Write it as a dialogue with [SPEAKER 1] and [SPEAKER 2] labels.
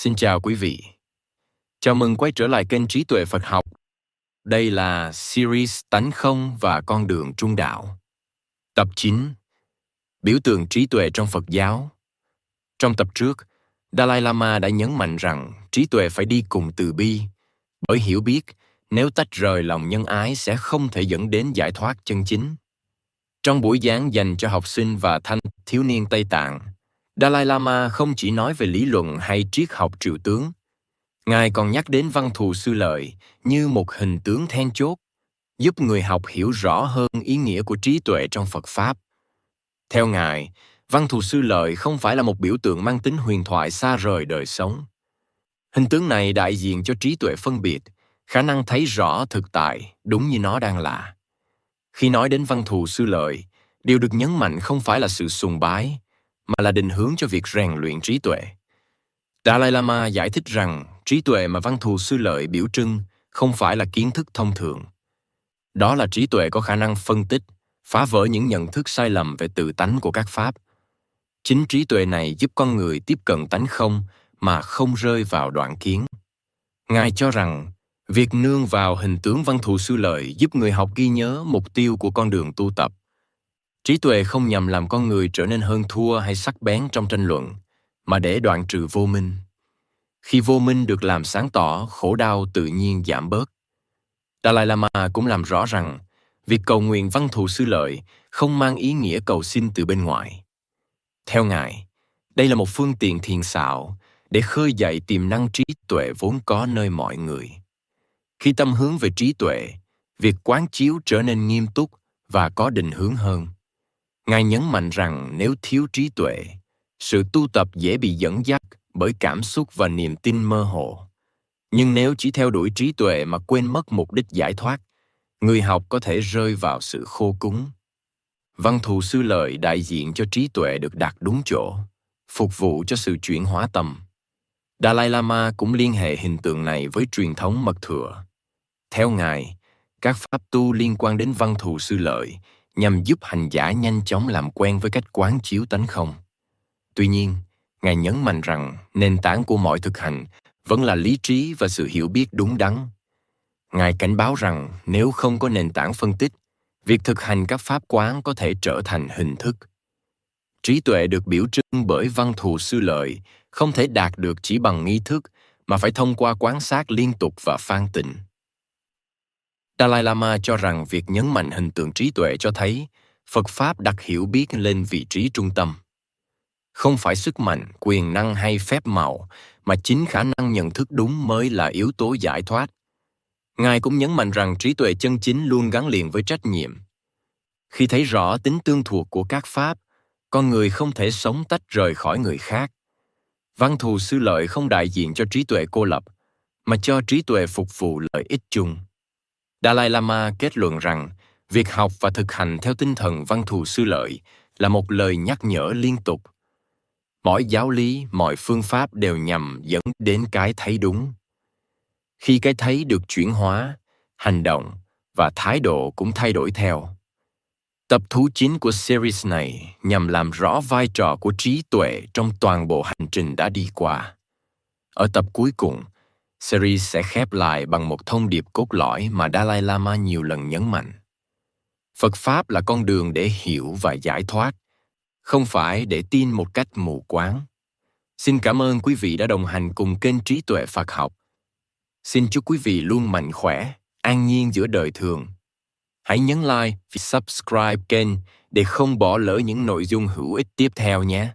[SPEAKER 1] Xin chào quý vị. Chào mừng quay trở lại kênh Trí Tuệ Phật Học. Đây là series Tánh Không và Con Đường Trung Đạo. Tập 9. Biểu tượng trí tuệ trong Phật giáo. Trong tập trước, Dalai Lama đã nhấn mạnh rằng trí tuệ phải đi cùng từ bi, bởi hiểu biết nếu tách rời lòng nhân ái sẽ không thể dẫn đến giải thoát chân chính. Trong buổi giảng dành cho học sinh và thanh thiếu niên Tây Tạng, Dalai Lama không chỉ nói về lý luận hay triết học trừu tướng, Ngài còn nhắc đến Văn Thù Sư Lợi như một hình tướng then chốt, giúp người học hiểu rõ hơn ý nghĩa của trí tuệ trong Phật Pháp. Theo Ngài, Văn Thù Sư Lợi không phải là một biểu tượng mang tính huyền thoại xa rời đời sống. Hình tướng này đại diện cho trí tuệ phân biệt, khả năng thấy rõ thực tại đúng như nó đang là. Khi nói đến Văn Thù Sư Lợi, điều được nhấn mạnh không phải là sự sùng bái, mà là định hướng cho việc rèn luyện trí tuệ. Dalai Lama giải thích rằng trí tuệ mà Văn Thù Sư Lợi biểu trưng không phải là kiến thức thông thường. Đó là trí tuệ có khả năng phân tích, phá vỡ những nhận thức sai lầm về tự tánh của các pháp. Chính trí tuệ này giúp con người tiếp cận tánh không mà không rơi vào đoạn kiến. Ngài cho rằng, việc nương vào hình tướng Văn Thù Sư Lợi giúp người học ghi nhớ mục tiêu của con đường tu tập. Trí tuệ không nhằm làm con người trở nên hơn thua hay sắc bén trong tranh luận, mà để đoạn trừ vô minh. Khi vô minh được làm sáng tỏ, khổ đau tự nhiên giảm bớt. Dalai Lama cũng làm rõ rằng, việc cầu nguyện Văn Thù Sư Lợi không mang ý nghĩa cầu xin từ bên ngoài. Theo Ngài, đây là một phương tiện thiền xảo để khơi dậy tiềm năng trí tuệ vốn có nơi mọi người. Khi tâm hướng về trí tuệ, việc quán chiếu trở nên nghiêm túc và có định hướng hơn. Ngài nhấn mạnh rằng nếu thiếu trí tuệ, sự tu tập dễ bị dẫn dắt bởi cảm xúc và niềm tin mơ hồ. Nhưng nếu chỉ theo đuổi trí tuệ mà quên mất mục đích giải thoát, người học có thể rơi vào sự khô cứng. Văn Thù Sư Lợi đại diện cho trí tuệ được đặt đúng chỗ, phục vụ cho sự chuyển hóa tâm. Dalai Lama cũng liên hệ hình tượng này với truyền thống Mật Thừa. Theo Ngài, các pháp tu liên quan đến Văn Thù Sư Lợi nhằm giúp hành giả nhanh chóng làm quen với cách quán chiếu tánh không. Tuy nhiên, Ngài nhấn mạnh rằng nền tảng của mọi thực hành vẫn là lý trí và sự hiểu biết đúng đắn. Ngài cảnh báo rằng nếu không có nền tảng phân tích, việc thực hành các pháp quán có thể trở thành hình thức. Trí tuệ được biểu trưng bởi Văn Thù Sư Lợi không thể đạt được chỉ bằng nghi thức, mà phải thông qua quan sát liên tục và phán tịnh. Dalai Lama cho rằng việc nhấn mạnh hình tượng trí tuệ cho thấy Phật Pháp đặt hiểu biết lên vị trí trung tâm. Không phải sức mạnh, quyền năng hay phép màu, mà chính khả năng nhận thức đúng mới là yếu tố giải thoát. Ngài cũng nhấn mạnh rằng trí tuệ chân chính luôn gắn liền với trách nhiệm. Khi thấy rõ tính tương thuộc của các pháp, con người không thể sống tách rời khỏi người khác. Văn Thù Sư Lợi không đại diện cho trí tuệ cô lập, mà cho trí tuệ phục vụ lợi ích chung. Dalai Lama kết luận rằng, việc học và thực hành theo tinh thần Văn Thù Sư Lợi là một lời nhắc nhở liên tục. Mọi giáo lý, mọi phương pháp đều nhằm dẫn đến cái thấy đúng. Khi cái thấy được chuyển hóa, hành động và thái độ cũng thay đổi theo. Tập thứ 9 của series này nhằm làm rõ vai trò của trí tuệ trong toàn bộ hành trình đã đi qua. Ở tập cuối cùng, series sẽ khép lại bằng một thông điệp cốt lõi mà Dalai Lama nhiều lần nhấn mạnh. Phật Pháp là con đường để hiểu và giải thoát, không phải để tin một cách mù quáng. Xin cảm ơn quý vị đã đồng hành cùng kênh Trí Tuệ Phật Học. Xin chúc quý vị luôn mạnh khỏe, an nhiên giữa đời thường. Hãy nhấn like và subscribe kênh để không bỏ lỡ những nội dung hữu ích tiếp theo nhé.